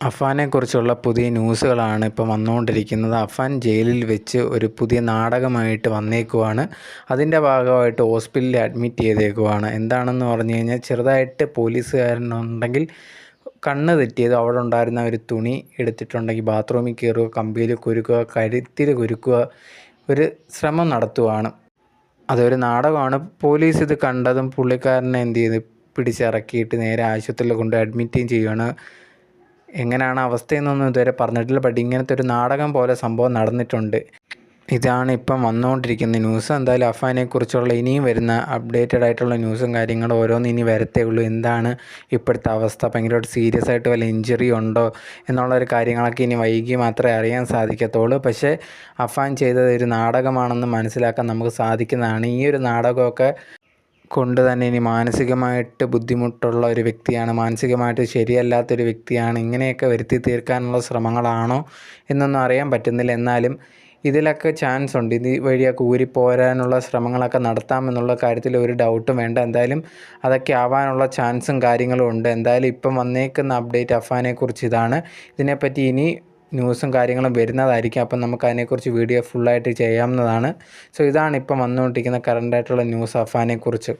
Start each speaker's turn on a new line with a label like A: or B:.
A: അഫാനെക്കുറിച്ചുള്ള പുതിയ ന്യൂസുകളാണ് ഇപ്പം വന്നുകൊണ്ടിരിക്കുന്നത്. അഫാൻ ജയിലിൽ വെച്ച് ഒരു പുതിയ നാടകമായിട്ട് വന്നേക്കുവാണ്. അതിൻ്റെ ഭാഗമായിട്ട് ഹോസ്പിറ്റലിൽ അഡ്മിറ്റ് ചെയ്തേക്കുവാണ്. എന്താണെന്ന് പറഞ്ഞു കഴിഞ്ഞാൽ, ചെറുതായിട്ട് പോലീസുകാരനുണ്ടെങ്കിൽ കണ്ണ് തെറ്റിയത് അവിടെ ഉണ്ടായിരുന്ന ഒരു തുണി എടുത്തിട്ടുണ്ടെങ്കിൽ ബാത്റൂമിൽ കയറുക, കമ്പിയിൽ കുരുക്കുക, കഴുത്തിൽ കുരുക്കുക, ഒരു ശ്രമം നടത്തുവാണ്. അതൊരു നാടകമാണ്. പോലീസ് ഇത് കണ്ടതും പുള്ളിക്കാരനെ എന്ത് ചെയ്ത് പിടിച്ചിറക്കിയിട്ട് നേരെ ആശുപത്രിയിൽ കൊണ്ട് അഡ്മിറ്റും ചെയ്യുകയാണ്. എങ്ങനെയാണ് അവസ്ഥയെന്നൊന്നും ഇതുവരെ പറഞ്ഞിട്ടില്ല. ബട്ട് ഇങ്ങനത്തെ ഒരു നാടകം പോലെ സംഭവം നടന്നിട്ടുണ്ട്. ഇതാണ് ഇപ്പം വന്നുകൊണ്ടിരിക്കുന്ന ന്യൂസ്. എന്തായാലും അഫാനെക്കുറിച്ചുള്ള ഇനിയും വരുന്ന അപ്ഡേറ്റഡ് ആയിട്ടുള്ള ന്യൂസും കാര്യങ്ങളും ഓരോന്ന് ഇനി വരത്തേ ഉള്ളൂ. എന്താണ് ഇപ്പോഴത്തെ അവസ്ഥ, ഭയങ്കരമായിട്ട് സീരിയസ് ആയിട്ട് വല്ല ഇഞ്ചുറി ഉണ്ടോ എന്നുള്ളൊരു കാര്യങ്ങളൊക്കെ ഇനി വൈകി മാത്രമേ അറിയാൻ സാധിക്കത്തുള്ളൂ. പക്ഷേ അഫാൻ ചെയ്തത് ഒരു നാടകമാണെന്ന് മനസ്സിലാക്കാൻ നമുക്ക് സാധിക്കുന്നതാണ്. ഈ ഒരു നാടകമൊക്കെ കൊണ്ട് തന്നെ ഇനി മാനസികമായിട്ട് ബുദ്ധിമുട്ടുള്ള ഒരു വ്യക്തിയാണ്, മാനസികമായിട്ട് ശരിയല്ലാത്തൊരു വ്യക്തിയാണ്, ഇങ്ങനെയൊക്കെ വരുത്തി തീർക്കാനുള്ള ശ്രമങ്ങളാണോ എന്നൊന്നും അറിയാൻ പറ്റുന്നില്ല. എന്നാലും ഇതിലൊക്കെ ചാൻസ് ഉണ്ട്. ഇത് വഴിയൊക്കെ ഊരിപ്പോരാനുള്ള ശ്രമങ്ങളൊക്കെ നടത്താമെന്നുള്ള കാര്യത്തിൽ ഒരു ഡൗട്ടും വേണ്ട. എന്തായാലും അതൊക്കെ ആവാനുള്ള ചാൻസും കാര്യങ്ങളും ഉണ്ട്. എന്തായാലും ഇപ്പം വന്നേക്കുന്ന അപ്ഡേറ്റ് അഫാനെക്കുറിച്ച് ഇതാണ്. ഇതിനെപ്പറ്റി ഇനി ന്യൂസും കാര്യങ്ങളും വരുന്നതായിരിക്കും. അപ്പം നമുക്ക് അതിനെക്കുറിച്ച് വീഡിയോ ഫുള്ളായിട്ട് ചെയ്യാവുന്നതാണ്. സോ ഇതാണ് ഇപ്പം വന്നുകൊണ്ടിരിക്കുന്ന കറണ്ടായിട്ടുള്ള ന്യൂസ് അഫാനെക്കുറിച്ച്.